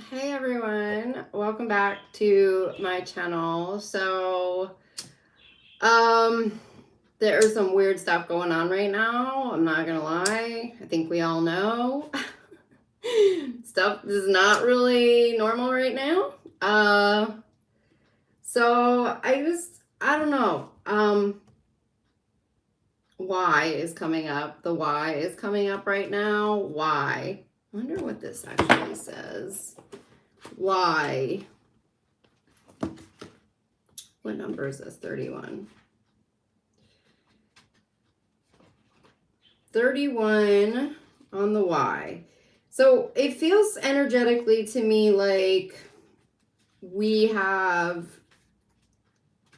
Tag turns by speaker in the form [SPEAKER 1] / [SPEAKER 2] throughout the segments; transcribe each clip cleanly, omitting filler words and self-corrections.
[SPEAKER 1] Hey everyone, welcome back to my channel. There's some weird stuff going on right now. I'm not gonna lie. I think we all know. Stuff is not really normal right now. I don't know. Why is coming up. The why is coming up right now. Why? I wonder what this actually says. Why? What number is this? 31. 31 on the why. So it feels energetically to me like we have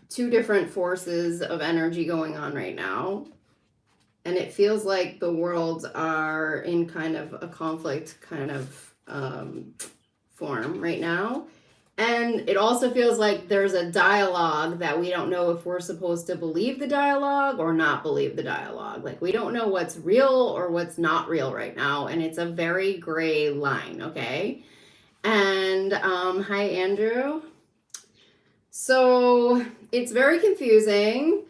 [SPEAKER 1] two different forces of energy going on right now. And it feels like the worlds are in kind of a conflict kind of form right now. And it also feels like there's a dialogue that we don't know if we're supposed to believe the dialogue or not believe the dialogue. Like we don't know what's real or what's not real right now. And it's a very gray line, okay? And hi, Andrew. So it's very confusing.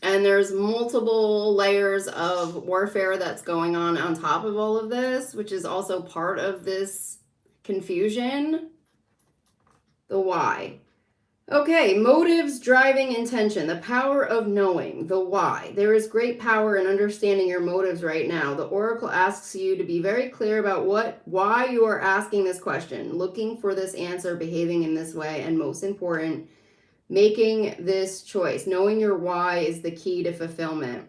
[SPEAKER 1] And there's multiple layers of warfare that's going on top of all of this, which is also part of this confusion. The why. Okay, motives, driving, intention, the power of knowing, the why. There is great power in understanding your motives right now. The oracle asks you to be very clear about why you are asking this question, looking for this answer, behaving in this way, and most important, making this choice. Knowing your why is the key to fulfillment.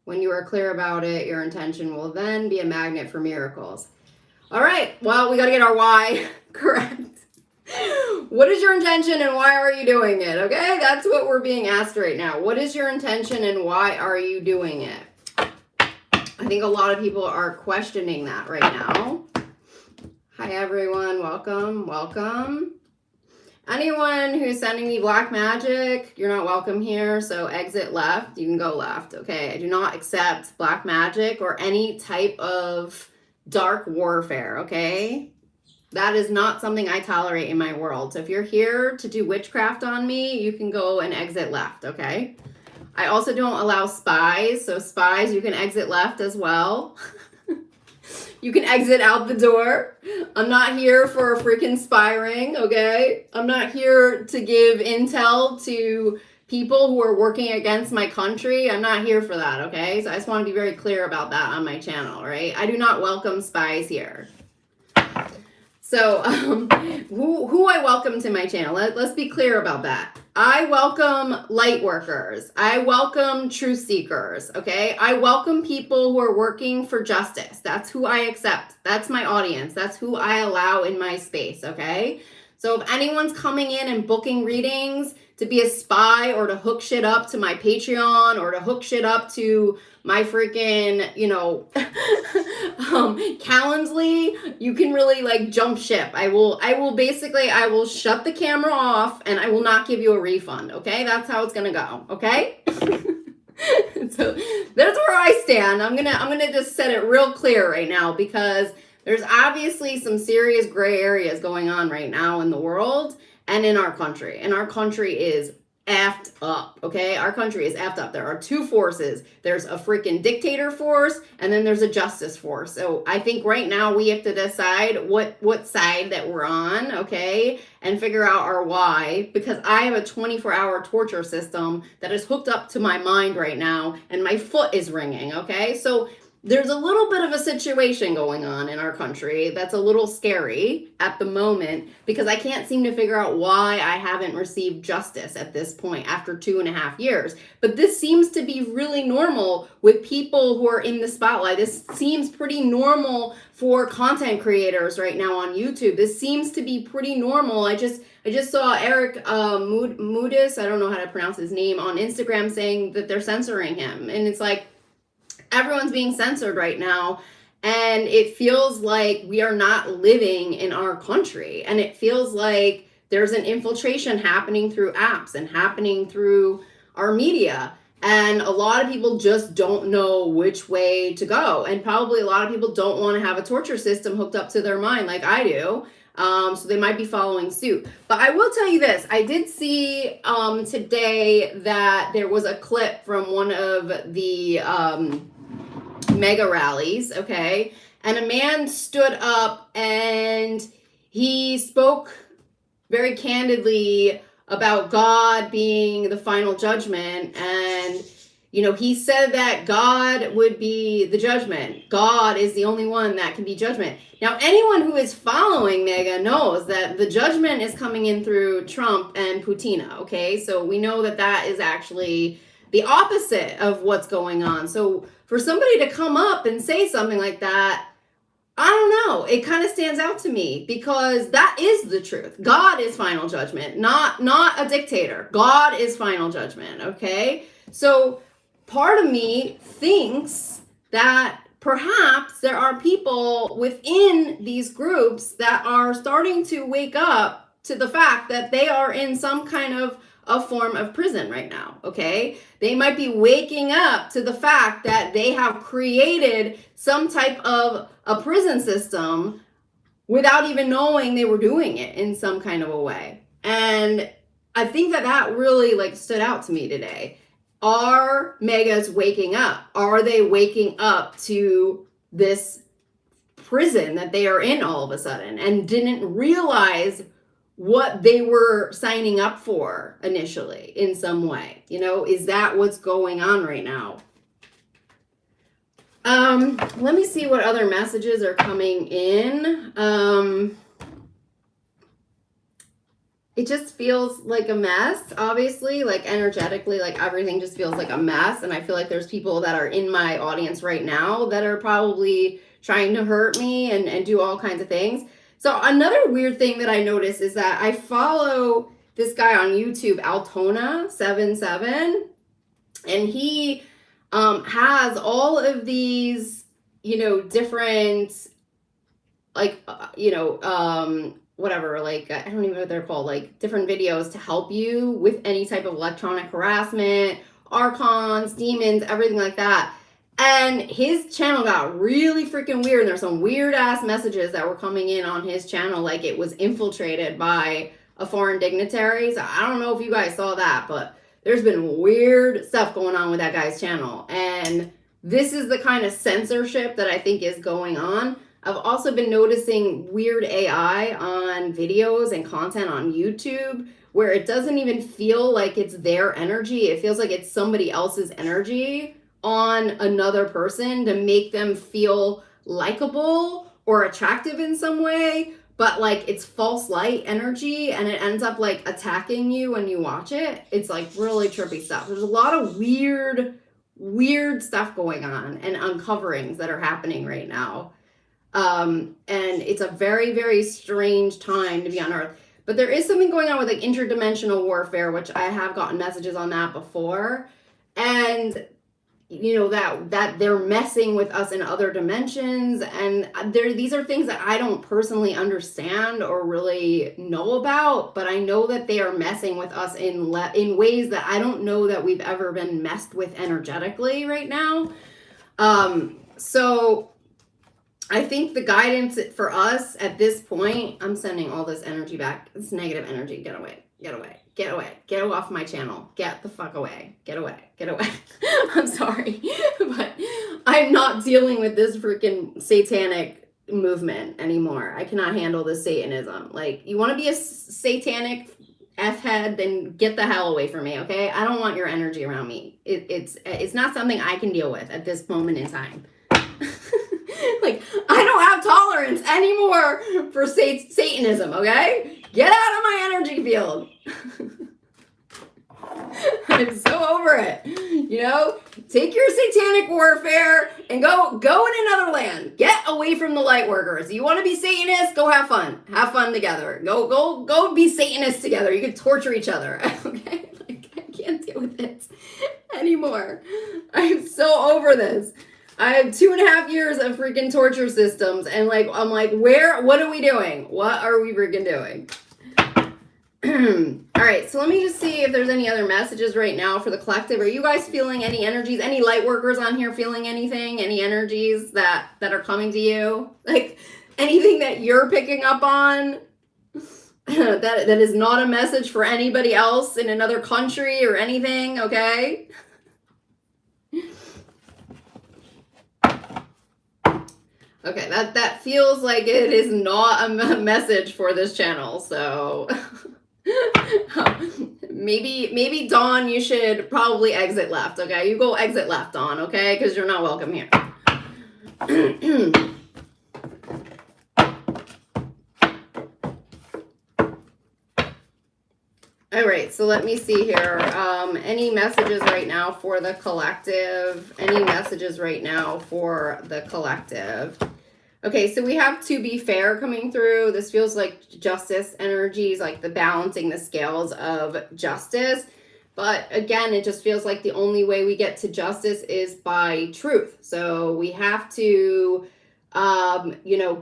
[SPEAKER 1] When you are clear about it, your intention will then be a magnet for miracles. All right, well, we got to get our why correct. What is your intention and why are you doing it? Okay, that's what we're being asked right now. What is your intention and why are you doing it? I think a lot of people are questioning that right now. Hi, everyone. Welcome. Anyone who's sending me black magic, you're not welcome here, so exit left. You can go left, okay? I do not accept black magic or any type of dark warfare, okay? That is not something I tolerate in my world. So if you're here to do witchcraft on me, you can go and exit left, okay? I also don't allow spies, so spies, you can exit left as well. You can exit out the door. I'm not here for a freaking spy ring, okay? I'm not here to give intel to people who are working against my country. I'm not here for that, okay? So I just want to be very clear about that on my channel, right? I do not welcome spies here. So who I welcome to my channel, let's be clear about that. I welcome light workers. I welcome truth seekers, okay? I welcome people who are working for justice. That's who I accept. That's my audience. That's who I allow in my space, okay? So if anyone's coming in and booking readings to be a spy or to hook shit up to my Patreon or to hook shit up to my freaking, Calendly, you can really like jump ship. I will shut the camera off and I will not give you a refund, okay? That's how it's gonna go, okay? So that's where I stand. I'm gonna just set it real clear right now because there's obviously some serious gray areas going on right now in the world and in our country. And our country is effed up, okay? Our country is effed up. There are two forces. There's a freaking dictator force, and then there's a justice force. So I think right now we have to decide what side that we're on, okay? And figure out our why, because I have a 24-hour torture system that is hooked up to my mind right now, and my foot is ringing, okay? So there's a little bit of a situation going on in our country that's a little scary at the moment because I can't seem to figure out why I haven't received justice at this point after 2.5 years. But this seems to be really normal with people who are in the spotlight. This seems pretty normal for content creators right now on YouTube. This seems to be pretty normal. I just saw Eric Moodis, I don't know how to pronounce his name, on Instagram saying that they're censoring him. And it's like, everyone's being censored right now, and it feels like we are not living in our country, and it feels like there's an infiltration happening through apps and happening through our media. And a lot of people just don't know which way to go. And probably a lot of people don't want to have a torture system hooked up to their mind like I do. So they might be following suit. But I will tell you this. I did see today that there was a clip from one of the MAGA rallies, okay? And a man stood up and he spoke very candidly about God being the final judgment. And, you know, he said that God would be the judgment. God is the only one that can be judgment. Now, anyone who is following MAGA knows that the judgment is coming in through Trump and Putin, okay? So we know that that is actually the opposite of what's going on. So for somebody to come up and say something like that, I don't know. It kind of stands out to me because that is the truth. God is final judgment, not a dictator. God is final judgment, okay? So part of me thinks that perhaps there are people within these groups that are starting to wake up to the fact that they are in some kind of a form of prison right now, okay? They might be waking up to the fact that they have created some type of a prison system without even knowing they were doing it in some kind of a way. And I think that that really like stood out to me today. Are MAGAs waking up? Are they waking up to this prison that they are in all of a sudden and didn't realize what they were signing up for initially in some way? You know, is that what's going on right now? Let me see what other messages are coming in. It just feels like a mess, obviously, like energetically, like everything just feels like a mess. And I feel like there's people that are in my audience right now that are probably trying to hurt me and do all kinds of things. So another weird thing that I noticed is that I follow this guy on YouTube, Altona77, and he has all of these, you know, different, like, whatever, like, I don't even know what they're called, like different videos to help you with any type of electronic harassment, archons, demons, everything like that. And his channel got really freaking weird. And there's some weird ass messages that were coming in on his channel, like it was infiltrated by a foreign dignitary. So I don't know if you guys saw that, but there's been weird stuff going on with that guy's channel. And this is the kind of censorship that I think is going on. I've also been noticing weird AI on videos and content on YouTube where it doesn't even feel like it's their energy. It feels like it's somebody else's energy on another person to make them feel likable or attractive in some way, but like it's false light energy and it ends up like attacking you when you watch it. It's like really trippy stuff. There's a lot of weird stuff going on and uncoverings that are happening right now. And it's a very, very strange time to be on Earth. But there is something going on with like interdimensional warfare, which I have gotten messages on that before. And you know, that they're messing with us in other dimensions. And these are things that I don't personally understand or really know about, but I know that they are messing with us in ways that I don't know that we've ever been messed with energetically right now. So I think the guidance for us at this point, I'm sending all this energy back. It's negative energy. Get away. Get away. Get away. Get off my channel. Get the fuck away. Get away. Get away. I'm sorry, but I'm not dealing with this freaking satanic movement anymore. I cannot handle this Satanism. Like, you want to be a satanic F-head, then get the hell away from me, okay? I don't want your energy around me. It's not something I can deal with at this moment in time. Like, I don't have tolerance anymore for Satanism, okay? Get out of my energy field. I'm so over it. You know, take your satanic warfare and go in another land. Get away from the light workers. You want to be Satanists? Go have fun. Have fun together. Go be Satanists together. You can torture each other. Okay? Like, I can't deal with it anymore. I'm so over this. I have 2.5 years of freaking torture systems, and like, I'm like, what are we doing? What are we freaking doing? All right, so let me just see if there's any other messages right now for the collective. Are you guys feeling any energies? Any light workers on here feeling anything? Any energies that are coming to you? Like anything that you're picking up on that is not a message for anybody else in another country or anything, okay? Okay, that feels like it is not a message for this channel, so maybe Dawn, you should probably exit left, okay? You go exit left, Dawn, okay? Because you're not welcome here. All right, so let me see here. Any messages right now for the collective? Any messages right now for the collective? Okay, so we have to be fair coming through. This feels like justice energies, like the balancing the scales of justice. But again, it just feels like the only way we get to justice is by truth. So we have to,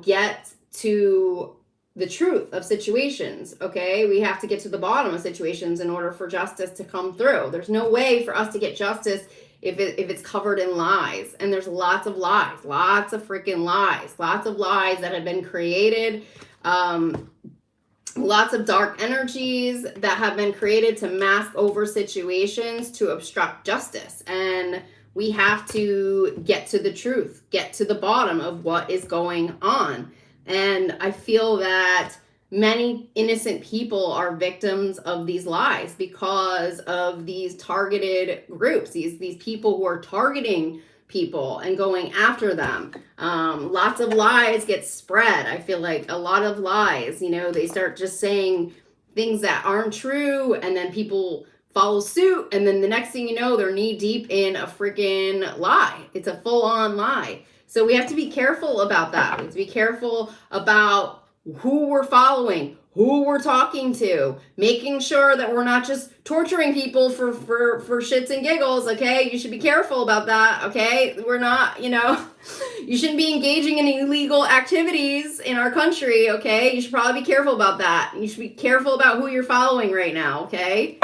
[SPEAKER 1] get to the truth of situations, okay? We have to get to the bottom of situations in order for justice to come through. There's no way for us to get justice if it's covered in lies. And there's lots of lies, lots of freaking lies, lots of lies that have been created, lots of dark energies that have been created to mask over situations to obstruct justice. And we have to get to the truth, get to the bottom of what is going on. And I feel that many innocent people are victims of these lies because of these targeted groups, these people who are targeting people and going after them. Lots of lies get spread. I feel like a lot of lies, they start just saying things that aren't true, and then people follow suit, and then the next thing you know, they're knee deep in a freaking lie. It's a full-on lie. So we have to be careful about that. We have to be careful about who we're following, who we're talking to, making sure that we're not just torturing people for shits and giggles, okay? You should be careful about that, okay? We're not, you shouldn't be engaging in illegal activities in our country, okay? You should probably be careful about that. You should be careful about who you're following right now, okay?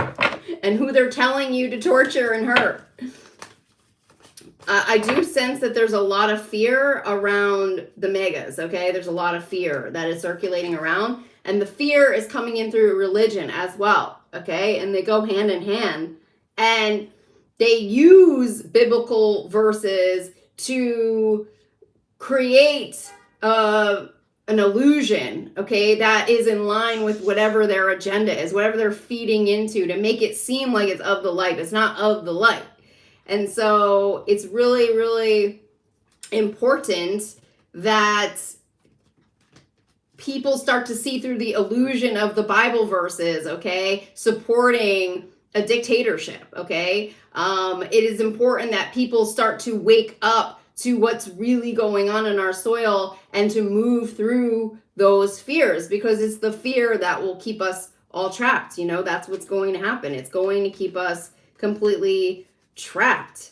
[SPEAKER 1] And who they're telling you to torture and hurt. I do sense that there's a lot of fear around the MAGAs, okay? There's a lot of fear that is circulating around. And the fear is coming in through religion as well, okay? And they go hand in hand. And they use biblical verses to create an illusion, okay, that is in line with whatever their agenda is, whatever they're feeding into, to make it seem like it's of the light. It's not of the light. And so it's really, really important that people start to see through the illusion of the Bible verses, okay, supporting a dictatorship, okay? It is important that people start to wake up to what's really going on in our soil and to move through those fears, because it's the fear that will keep us all trapped. That's what's going to happen. It's going to keep us completely trapped,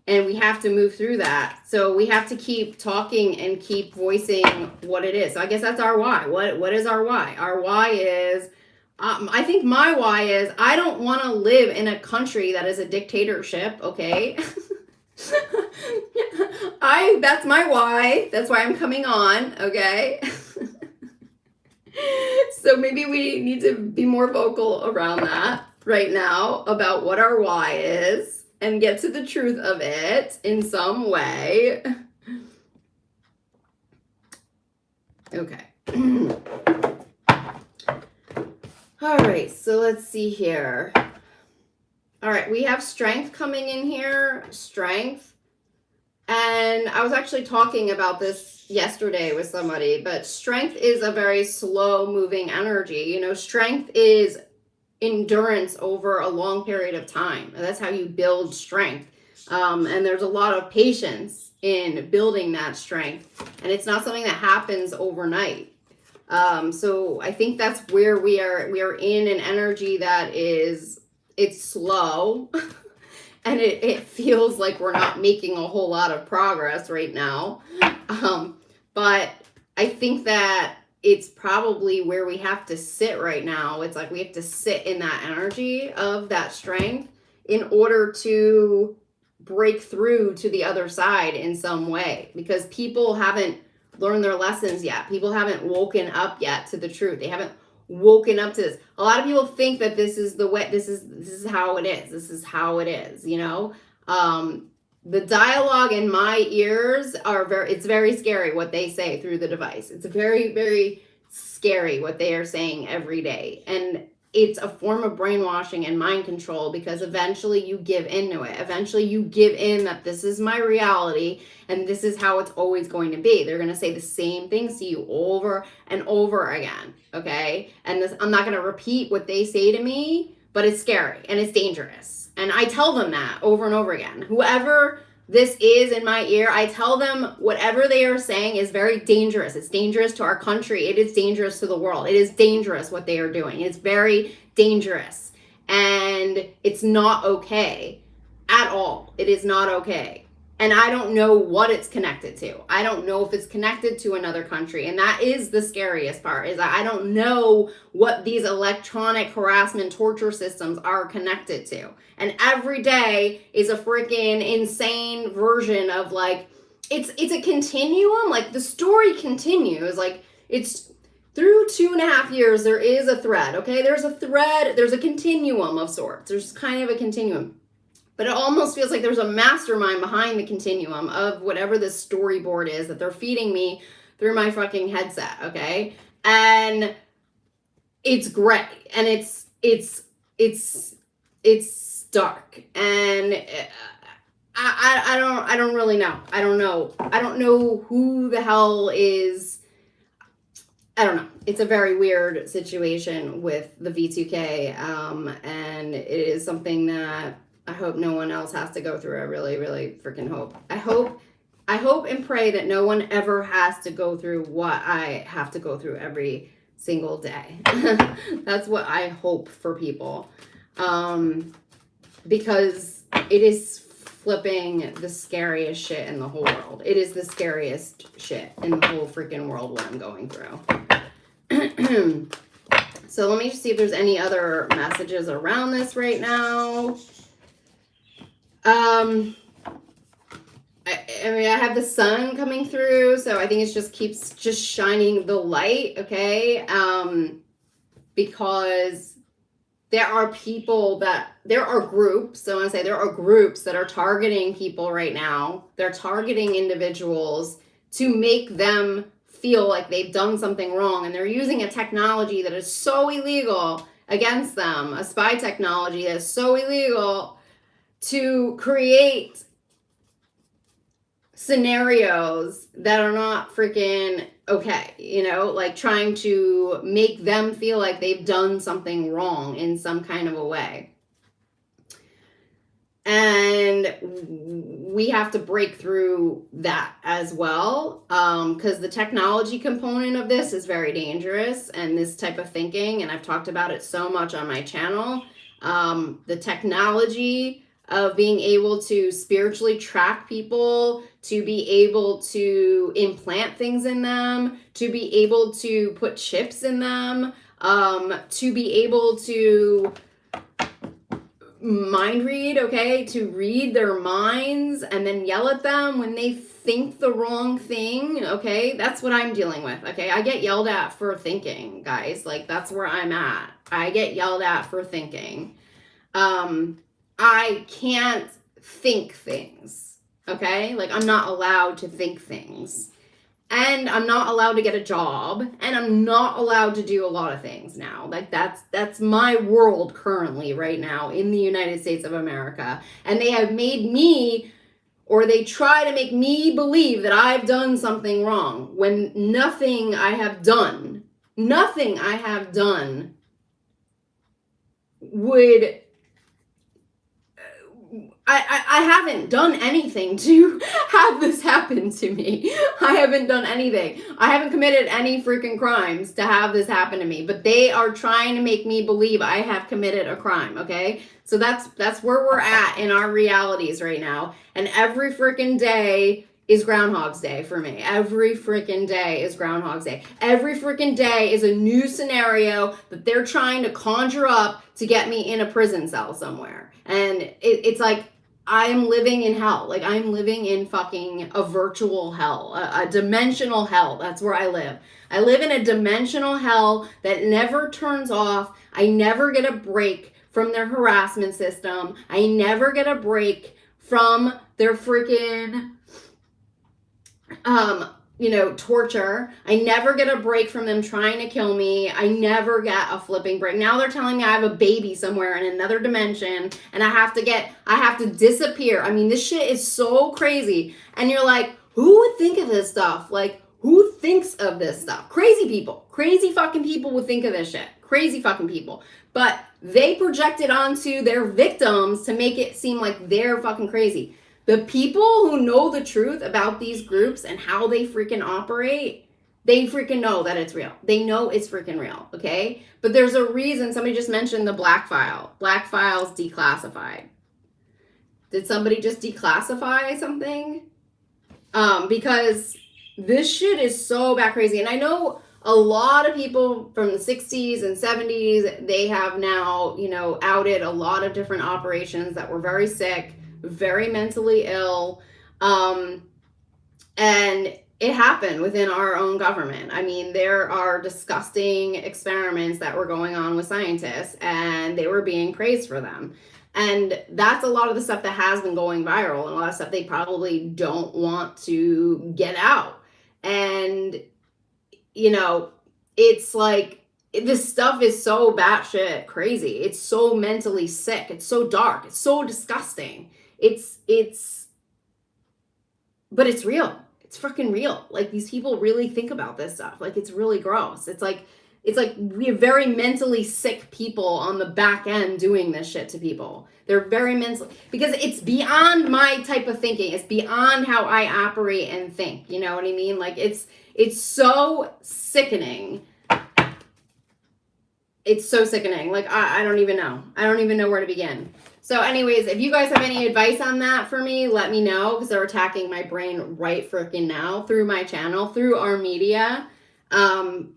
[SPEAKER 1] and we have to move through that. So we have to keep talking and keep voicing what it is. So I guess that's our why. What is our why? Our why is, I think my why is, I don't want to live in a country that is a dictatorship, okay? That's my why. That's why I'm coming on, okay? So maybe we need to be more vocal around that right now about what our why is and get to the truth of it in some way. Okay. All right, so let's see here. All right, we have strength coming in here, strength. And I was actually talking about this yesterday with somebody, but strength is a very slow moving energy. Strength is endurance over a long period of time. That's how you build strength. And there's a lot of patience in building that strength. And it's not something that happens overnight. So I think that's where we are in an energy that it's slow. And it feels like we're not making a whole lot of progress right now. But I think that it's probably where we have to sit right now. It's like we have to sit in that energy of that strength in order to break through to the other side in some way, because people haven't learned their lessons yet. People haven't woken up yet to the truth. They haven't woken up to this. A lot of people think that this is the way, this is how it is. This is how it is, you know? The dialogue in my ears it's very scary what they say through the device. It's very, very scary what they are saying every day. And it's a form of brainwashing and mind control, because eventually you give into it. Eventually you give in that this is my reality and this is how it's always going to be. They're going to say the same things to you over and over again, okay? And I'm not going to repeat what they say to me, but it's scary and it's dangerous. And I tell them that over and over again. Whoever this is in my ear, I tell them whatever they are saying is very dangerous. It's dangerous to our country. It is dangerous to the world. It is dangerous what they are doing. It's very dangerous. And it's not okay at all. It is not okay. And I don't know what it's connected to. I don't know if it's connected to another country. And that is the scariest part, is that I don't know what these electronic harassment torture systems are connected to. And every day is a freaking insane version of like, it's a continuum. Like the story continues. Like it's through 2.5 years, there is a thread, okay? There's a thread, there's a continuum of sorts. There's kind of a continuum. But it almost feels like there's a mastermind behind the continuum of whatever this storyboard is that they're feeding me through my fucking headset, okay? And it's gray and it's dark, and I don't really know. I don't know who the hell is. I don't know. It's a very weird situation with the V2K, and it is something that I hope no one else has to go through. I really, really freaking hope. I hope and pray that no one ever has to go through what I have to go through every single day. That's what I hope for people. Because it is flipping the scariest shit in the whole world. It is the scariest shit in the whole freaking world what I'm going through. So let me just see if there's any other messages around this right now. I mean, I have the sun coming through, so I think it just keeps just shining the light, okay? Because there are groups, so I want to say there are groups that are targeting people right now. They're targeting individuals to make them feel like they've done something wrong, and they're using a technology that is so illegal against them, a spy technology that is so illegal, to create scenarios that are not freaking okay, you know, like trying to make them feel like they've done something wrong in some kind of a way. And we have to break through that as well, because the technology component of this is very dangerous, and this type of thinking, and I've talked about it so much on my channel, the technology of being able to spiritually track people, to be able to implant things in them, to be able to put chips in them, to be able to mind read, okay, to read their minds and then yell at them when they think the wrong thing, okay? That's what I'm dealing with, okay? I get yelled at for thinking, guys. Like, that's where I'm at. I get yelled at for thinking. I can't think things, okay? Like, I'm not allowed to think things. And I'm not allowed to get a job. And I'm not allowed to do a lot of things now. Like, that's my world currently right now in the United States of America. And they have made me, or they try to make me believe that I've done something wrong, when nothing I have done would... I haven't done anything to have this happen to me. I haven't done anything. I haven't committed any freaking crimes to have this happen to me. But they are trying to make me believe I have committed a crime, okay? So that's where we're at in our realities right now. And every freaking day is Groundhog's Day for me. Every freaking day is Groundhog's Day. Every freaking day is a new scenario that they're trying to conjure up to get me in a prison cell somewhere. And it's like, I'm living in hell. Like, I'm living in fucking a virtual hell, a dimensional hell. That's where I live. I live in a dimensional hell that never turns off. I never get a break from their harassment system. I never get a break from their freaking torture. I never get a break from them trying to kill me. I never get a flipping break. Now they're telling me I have a baby somewhere in another dimension and I have to disappear. I mean, this shit is so crazy. And you're like, who would think of this stuff? Like, who thinks of this stuff? Crazy people. Crazy fucking people would think of this shit. Crazy fucking people. But they project it onto their victims to make it seem like they're fucking crazy. The people who know the truth about these groups and how they freaking operate, they freaking know that it's real. They know it's freaking real, okay? But there's a reason. Somebody just mentioned the black file. Black file's declassified. Did somebody just declassify something? Because this shit is so bat crazy. And I know a lot of people from the 60s and 70s, they have now, outed a lot of different operations that were very sick, very mentally ill, and it happened within our own government. I mean, there are disgusting experiments that were going on with scientists, and they were being praised for them. And that's a lot of the stuff that has been going viral, and a lot of stuff they probably don't want to get out. And, it's like, this stuff is so batshit crazy. It's so mentally sick. It's so dark. It's so disgusting. But it's real. It's freaking real. Like, these people really think about this stuff. Like, it's really gross. It's like we have very mentally sick people on the back end doing this shit to people. They're very mentally, because it's beyond my type of thinking. It's beyond how I operate and think. You know what I mean? Like, it's so sickening. It's so sickening. Like, I don't even know. I don't even know where to begin. So anyways, if you guys have any advice on that for me, let me know, because they're attacking my brain right freaking now through my channel, through our media. And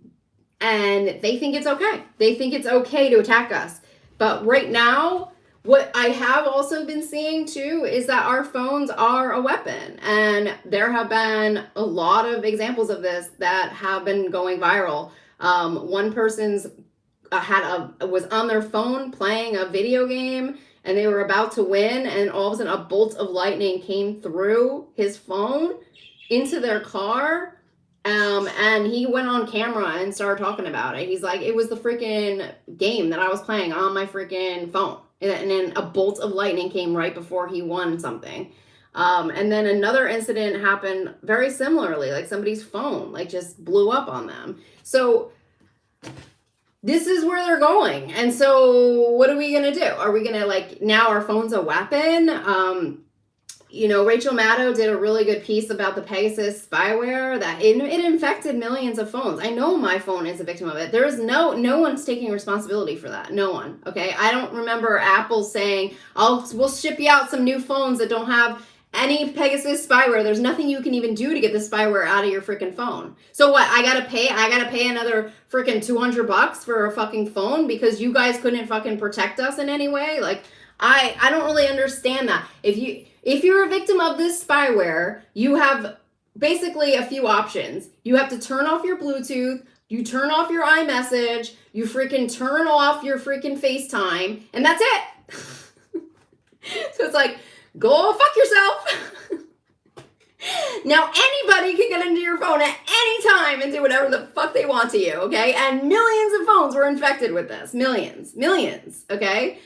[SPEAKER 1] they think it's okay. They think it's okay to attack us. But right now, what I have also been seeing too is that our phones are a weapon. And there have been a lot of examples of this that have been going viral. One person's was on their phone playing a video game, and they were about to win, and all of a sudden a bolt of lightning came through his phone into their car, and he went on camera and started talking about it. He's like, it was the freaking game that I was playing on my freaking phone, and then a bolt of lightning came right before he won something. And then another incident happened very similarly, like somebody's phone like just blew up on them. So this is where they're going. And so what are we going to do? Are we going to, like, now our phone's a weapon? Rachel Maddow did a really good piece about the Pegasus spyware that it infected millions of phones. I know my phone is a victim of it. There is no one's taking responsibility for that. No one. Okay. I don't remember Apple saying, we'll ship you out some new phones that don't have any Pegasus spyware. There's nothing you can even do to get the spyware out of your freaking phone. So what? I gotta pay another freaking $200 for a fucking phone because you guys couldn't fucking protect us in any way? Like, I don't really understand that. If you're a victim of this spyware, you have basically a few options. You have to turn off your Bluetooth, you turn off your iMessage, you freaking turn off your freaking FaceTime, and that's it. So it's like, go fuck yourself. Now anybody can get into your phone at any time and do whatever the fuck they want to you, okay? And millions of phones were infected with this. Millions, okay?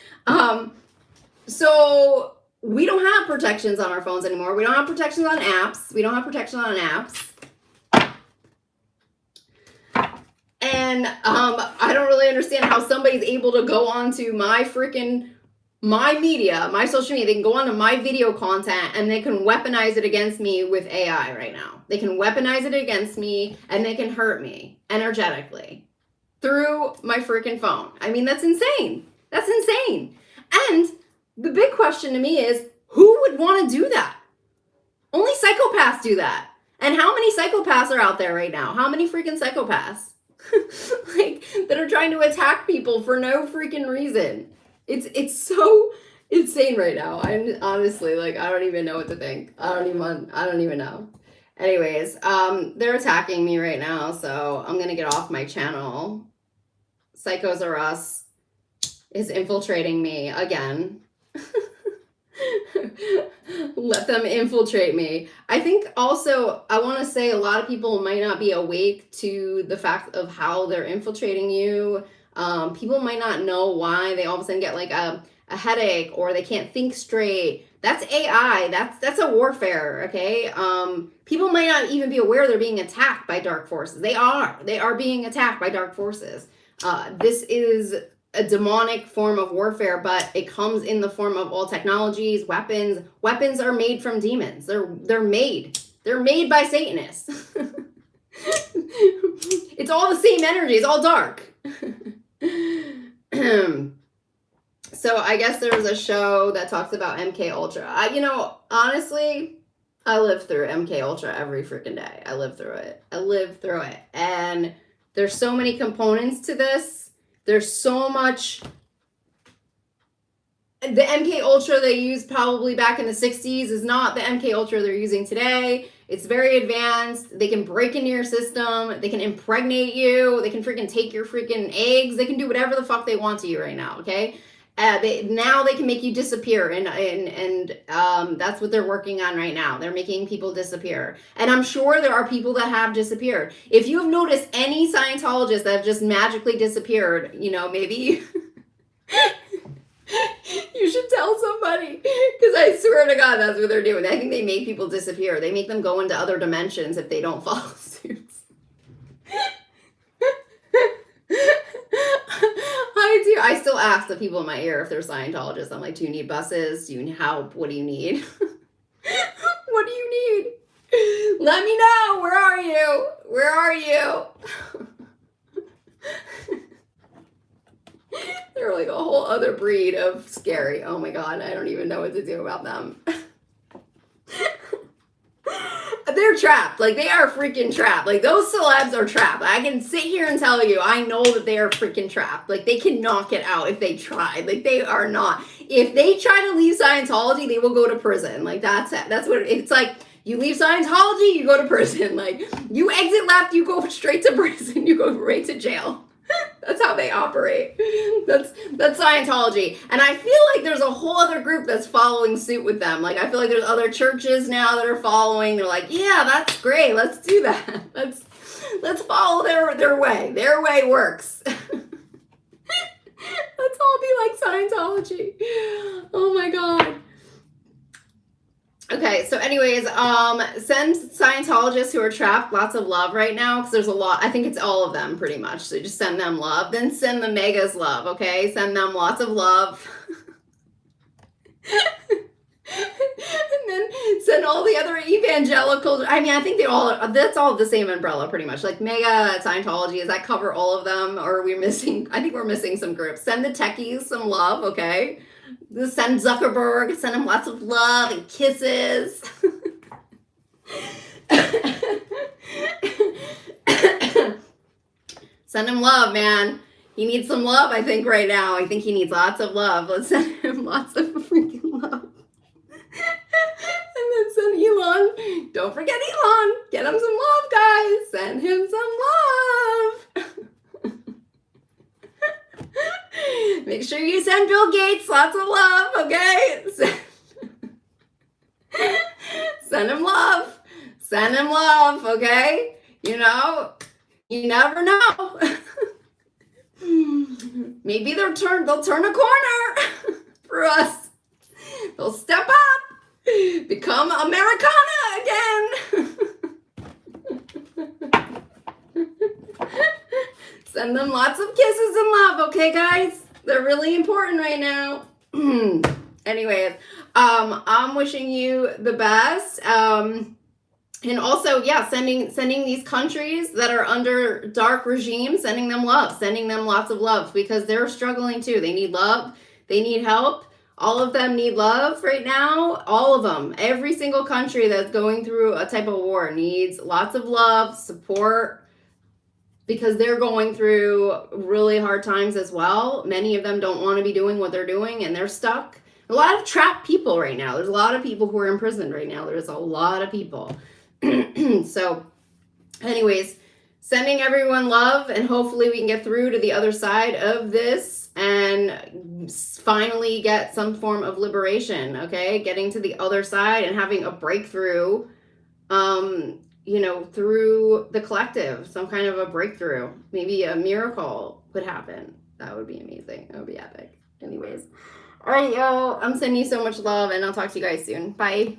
[SPEAKER 1] So we don't have protections on our phones anymore. We don't have protections on apps. And I don't really understand how somebody's able to go onto my media, my social media. They can go onto my video content and they can weaponize it against me with AI right now. They can weaponize it against me and they can hurt me energetically through my freaking phone. I mean, that's insane. That's insane. And the big question to me is, who would want to do that? Only psychopaths do that. And how many psychopaths are out there right now? How many freaking psychopaths? Like, that are trying to attack people for no freaking reason. It's so insane right now. I'm honestly, like, I don't even know what to think. I don't even know. Anyways, they're attacking me right now, so I'm gonna get off my channel. Psychos R Us is infiltrating me again. Let them infiltrate me. I think also, I want to say a lot of people might not be awake to the fact of how they're infiltrating you. People might not know why they all of a sudden get like a headache or they can't think straight. That's AI. That's a warfare, okay? People might not even be aware they're being attacked by dark forces. They are being attacked by dark forces. This is a demonic form of warfare, but it comes in the form of all technologies, weapons. Weapons are made from demons. They're made by Satanists. It's all the same energy. It's all dark. So I guess there was a show that talks about MK Ultra. Honestly, I live through MK Ultra every freaking day. I live through it. And there's so many components to this. There's so much. The MK Ultra they used probably back in the 60s is not the MK Ultra they're using today. It's very advanced. They can break into your system. They can impregnate you. They can freaking take your freaking eggs. They can do whatever the fuck they want to you right now, okay? Now they can make you disappear, and that's what they're working on right now. They're making people disappear. And I'm sure there are people that have disappeared. If you have noticed any Scientologists that have just magically disappeared, maybe you should tell somebody, because I swear to God, that's what they're doing. I think they make people disappear. They make them go into other dimensions if they don't follow suit. I still ask the people in my ear if they're Scientologists. I'm like, do you need buses? Do you need help? What do you need? What do you need? Let me know. Where are you? Where are you? They're like a whole other breed of scary. Oh my God, I don't even know what to do about them. They're trapped. Like, they are freaking trapped. Like, those celebs are trapped. I can sit here and tell you, I know that they are freaking trapped. Like, they cannot get out if they try. Like, they are not. If they try to leave Scientology, they will go to prison. Like, that's it. That's what it's like. You leave Scientology, you go to prison. Like, you exit left, you go straight to prison. You go right to jail. That's how they operate. That's Scientology. And I feel like there's a whole other group that's following suit with them. Like, I feel like there's other churches now that are following. They're like, yeah, that's great. Let's do that. Let's follow their way. Their way works. Let's all be like Scientology. Oh my God. Okay, so anyways, send Scientologists who are trapped lots of love right now, because there's a lot. I think it's all of them pretty much. So just send them love. Then send the MAGAs love, okay? Send them lots of love. And then send all the other evangelicals. I mean, I think that's all the same umbrella pretty much. Like MAGA, Scientology, does that cover all of them? Or are we missing, I think we're missing some groups. Send the techies some love, okay? Send Zuckerberg, send him lots of love and kisses. Send him love, man. He needs some love, I think, right now. I think he needs lots of love. Let's send him lots of freaking love. And then send Elon. Don't forget Elon. Get him some love, guys. Send him some love. Make sure you send Bill Gates lots of love, okay? Send him love. Send him love, okay? You never know. Maybe they'll turn a corner for us. They'll step up, become Americana again. Send them lots of kisses and love, okay, guys? They're really important right now. Anyways, I'm wishing you the best. And also, yeah, sending these countries that are under dark regimes, sending them love, sending them lots of love, because they're struggling too. They need love. They need help. All of them need love right now. All of them. Every single country that's going through a type of war needs lots of love, support, because they're going through really hard times as well. Many of them don't want to be doing what they're doing, and they're stuck. A lot of trapped people right now. There's a lot of people who are imprisoned right now. There's a lot of people. So, anyways, sending everyone love, and hopefully we can get through to the other side of this and finally get some form of liberation, okay? Getting to the other side and having a breakthrough, you know, through the collective, some kind of a breakthrough. Maybe a miracle would happen. That would be amazing. That would be epic. Anyways. All right, y'all. I'm sending you so much love, and I'll talk to you guys soon. Bye.